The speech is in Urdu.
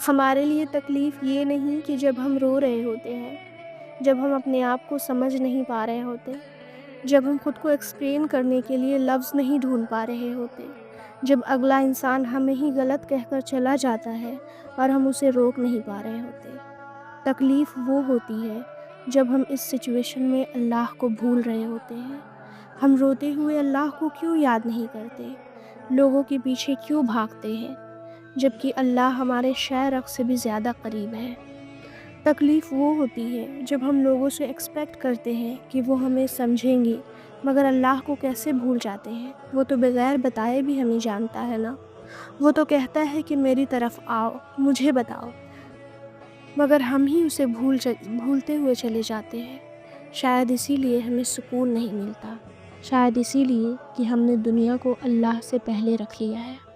ہمارے لیے تکلیف یہ نہیں کہ جب ہم رو رہے ہوتے ہیں، جب ہم اپنے آپ کو سمجھ نہیں پا رہے ہوتے، جب ہم خود کو ایکسپلین کرنے کے لیے لفظ نہیں ڈھونڈ پا رہے ہوتے، جب اگلا انسان ہمیں ہی غلط کہہ کر چلا جاتا ہے اور ہم اسے روک نہیں پا رہے ہوتے۔ تکلیف وہ ہوتی ہے جب ہم اس سچویشن میں اللہ کو بھول رہے ہوتے ہیں۔ ہم روتے ہوئے اللہ کو کیوں یاد نہیں کرتے؟ لوگوں کے پیچھے کیوں بھاگتے ہیں جبکہ اللہ ہمارے شہ رگ سے بھی زیادہ قریب ہے؟ تکلیف وہ ہوتی ہے جب ہم لوگوں سے ایکسپیکٹ کرتے ہیں کہ وہ ہمیں سمجھیں گے، مگر اللہ کو کیسے بھول جاتے ہیں؟ وہ تو بغیر بتائے بھی ہمیں جانتا ہے نا۔ وہ تو کہتا ہے کہ میری طرف آؤ، مجھے بتاؤ، مگر ہم ہی اسے بھولتے ہوئے چلے جاتے ہیں۔ شاید اسی لیے ہمیں سکون نہیں ملتا، شاید اسی لیے کہ ہم نے دنیا کو اللہ سے پہلے رکھ لیا ہے۔